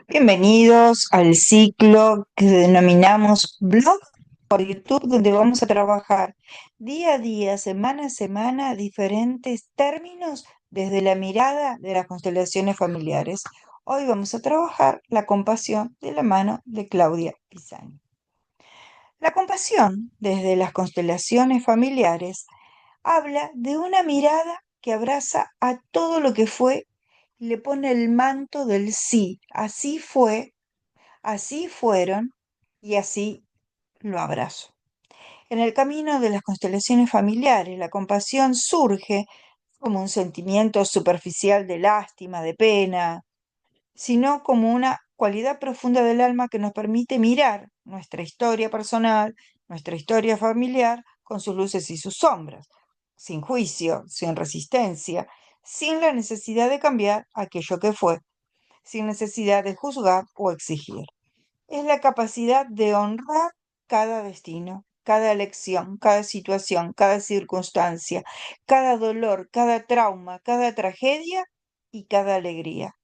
Bienvenidos al ciclo que denominamos Blog por YouTube, donde vamos a trabajar día a día, semana a semana, diferentes términos desde la mirada de las constelaciones familiares. Hoy vamos a trabajar la compasión de la mano de Claudia Pisani. La compasión desde las constelaciones familiares habla de una mirada que abraza a todo lo que fue y le pone el manto del sí. Así fue, así fueron y así lo abrazo. En el camino de las constelaciones familiares, la compasión surge como un sentimiento superficial de lástima, de pena, sino como una cualidad profunda del alma que nos permite mirar nuestra historia personal, nuestra historia familiar, con sus luces y sus sombras, sin juicio, sin resistencia, sin la necesidad de cambiar aquello que fue, sin necesidad de juzgar o exigir. Es la capacidad de honrar cada destino, cada elección, cada situación, cada circunstancia, cada dolor, cada trauma, cada tragedia y cada alegría,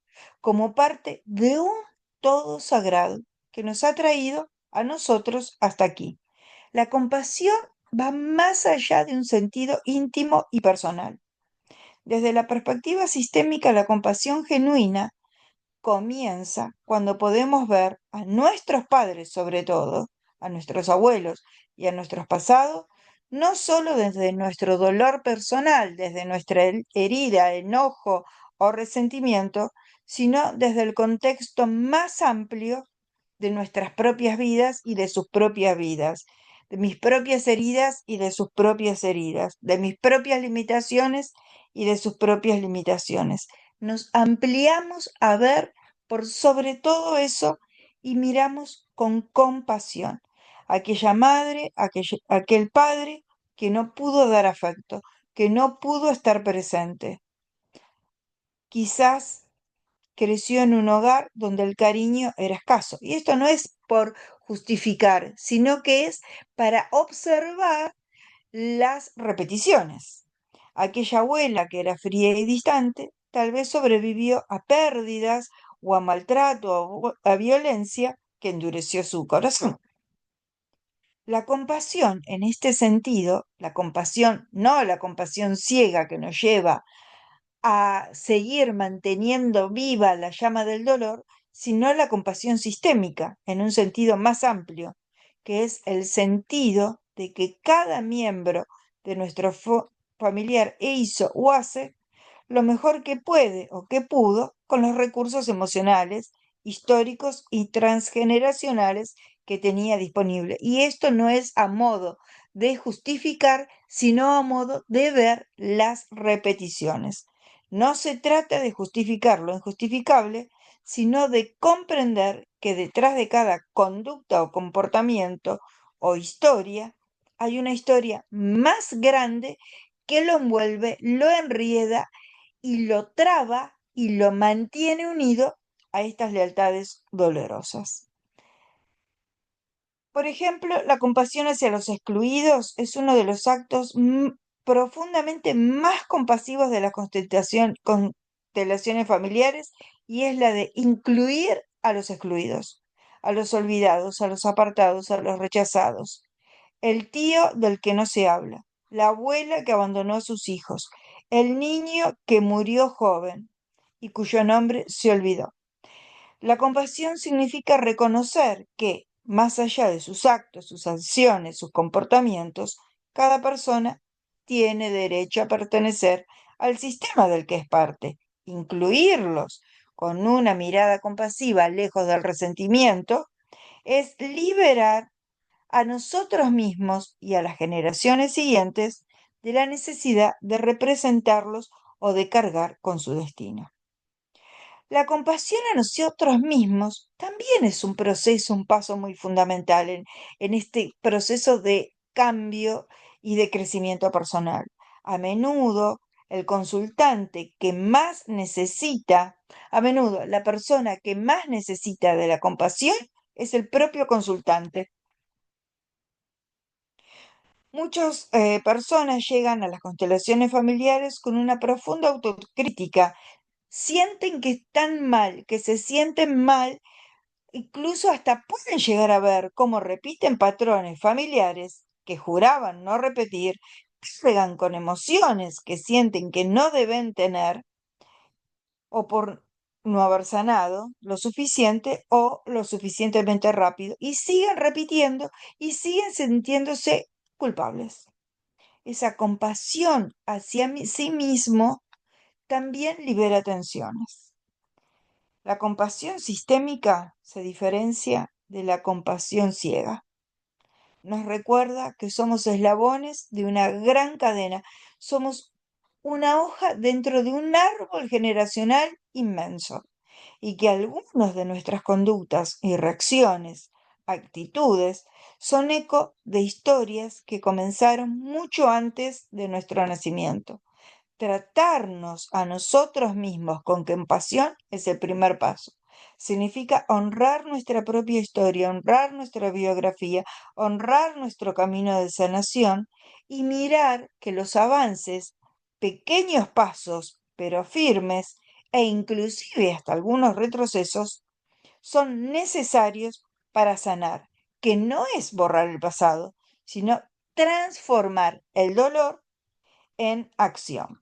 como parte de un todo sagrado que nos ha traído a nosotros hasta aquí. La compasión va más allá de un sentido íntimo y personal. Desde la perspectiva sistémica, la compasión genuina comienza cuando podemos ver a nuestros padres, sobre todo, a nuestros abuelos y a nuestros pasados, no solo desde nuestro dolor personal, desde nuestra herida, enojo o resentimiento, sino desde el contexto más amplio de nuestras propias vidas y de sus propias vidas, de mis propias heridas y de sus propias heridas, de mis propias limitaciones y de sus propias limitaciones. Nos ampliamos a ver por sobre todo eso y miramos con compasión aquella madre, aquel padre que no pudo dar afecto, que no pudo estar presente. Quizás creció en un hogar donde el cariño era escaso. Y esto no es por justificar, sino que es para observar las repeticiones. Aquella abuela que era fría y distante, tal vez sobrevivió a pérdidas o a maltrato o a violencia que endureció su corazón. La compasión, en este sentido, la compasión, no la compasión ciega que nos lleva a seguir manteniendo viva la llama del dolor, sino la compasión sistémica, en un sentido más amplio, que es el sentido de que cada miembro de nuestro familiar hizo o hace lo mejor que puede o que pudo con los recursos emocionales, históricos y transgeneracionales que tenía disponible. Y esto no es a modo de justificar, sino a modo de ver las repeticiones. No se trata de justificar lo injustificable, sino de comprender que detrás de cada conducta o comportamiento o historia hay una historia más grande que lo envuelve, lo enrieda y lo traba y lo mantiene unido a estas lealtades dolorosas. Por ejemplo, la compasión hacia los excluidos es uno de los actos profundamente más compasivos de las constelaciones familiares y es la de incluir a los excluidos, a los olvidados, a los apartados, a los rechazados. El tío del que no se habla, la abuela que abandonó a sus hijos, el niño que murió joven y cuyo nombre se olvidó. La compasión significa reconocer que, más allá de sus actos, sus acciones, sus comportamientos, cada persona tiene derecho a pertenecer al sistema del que es parte, incluirlos con una mirada compasiva lejos del resentimiento, es liberar a nosotros mismos y a las generaciones siguientes de la necesidad de representarlos o de cargar con su destino. La compasión a nosotros mismos también es un proceso, un paso muy fundamental en este proceso de cambio y de crecimiento personal. A menudo el consultante que más necesita, a menudo la persona que más necesita de la compasión es el propio consultante. Muchas personas llegan a las constelaciones familiares con una profunda autocrítica sienten que están mal, que se sienten mal, incluso hasta pueden llegar a ver cómo repiten patrones familiares que juraban no repetir, cargan con emociones que sienten que no deben tener o por no haber sanado lo suficiente o lo suficientemente rápido y siguen repitiendo y siguen sintiéndose culpables. Esa compasión hacia sí mismo también libera tensiones. La compasión sistémica se diferencia de la compasión ciega. Nos recuerda que somos eslabones de una gran cadena, somos una hoja dentro de un árbol generacional inmenso y que algunas de nuestras conductas y reacciones, actitudes, son eco de historias que comenzaron mucho antes de nuestro nacimiento. Tratarnos a nosotros mismos con compasión es el primer paso. Significa honrar nuestra propia historia, honrar nuestra biografía, honrar nuestro camino de sanación y mirar que los avances, pequeños pasos, pero firmes, e inclusive hasta algunos retrocesos, son necesarios para sanar, que no es borrar el pasado, sino transformar el dolor en acción.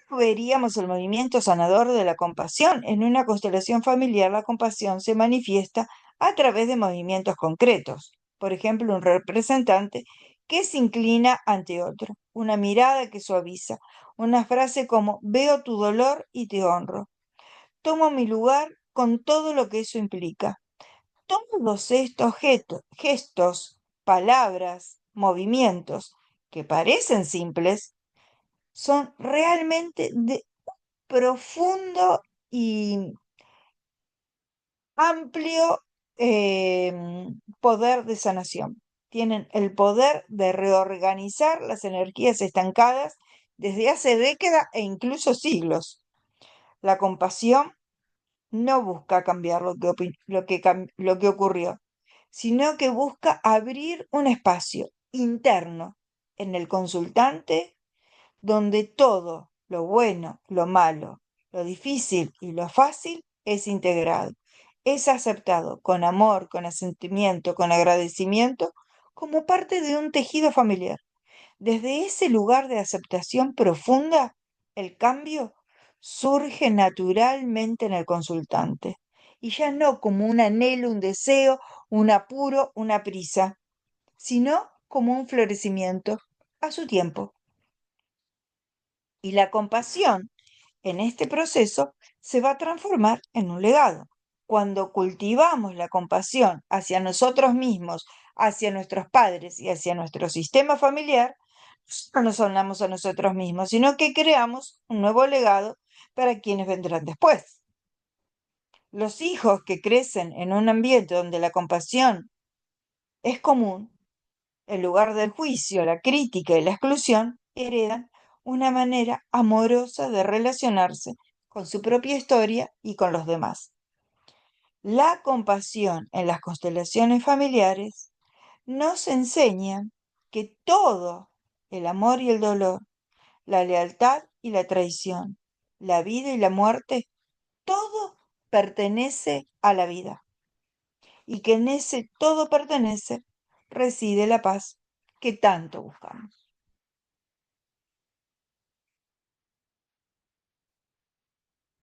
Veríamos el movimiento sanador de la compasión. En una constelación familiar, la compasión se manifiesta a través de movimientos concretos. Por ejemplo, un representante que se inclina ante otro, una mirada que suaviza, una frase como veo tu dolor y te honro. Tomo mi lugar con todo lo que eso implica. Todos estos gestos, palabras, movimientos que parecen simples, son realmente de profundo y amplio poder de sanación. Tienen el poder de reorganizar las energías estancadas desde hace décadas e incluso siglos. La compasión no busca cambiar lo que ocurrió, sino que busca abrir un espacio interno en el consultante donde todo, lo bueno, lo malo, lo difícil y lo fácil es integrado, es aceptado con amor, con asentimiento, con agradecimiento, como parte de un tejido familiar. Desde ese lugar de aceptación profunda, el cambio surge naturalmente en el consultante, y ya no como un anhelo, un deseo, un apuro, una prisa, sino como un florecimiento a su tiempo. Y la compasión en este proceso se va a transformar en un legado. Cuando cultivamos la compasión hacia nosotros mismos, hacia nuestros padres y hacia nuestro sistema familiar, no nos hablamos a nosotros mismos, sino que creamos un nuevo legado para quienes vendrán después. Los hijos que crecen en un ambiente donde la compasión es común, en lugar del juicio, la crítica y la exclusión, heredan una manera amorosa de relacionarse con su propia historia y con los demás. La compasión en las constelaciones familiares nos enseña que todo, el amor y el dolor, la lealtad y la traición, la vida y la muerte, todo pertenece a la vida y que en ese todo pertenece reside la paz que tanto buscamos.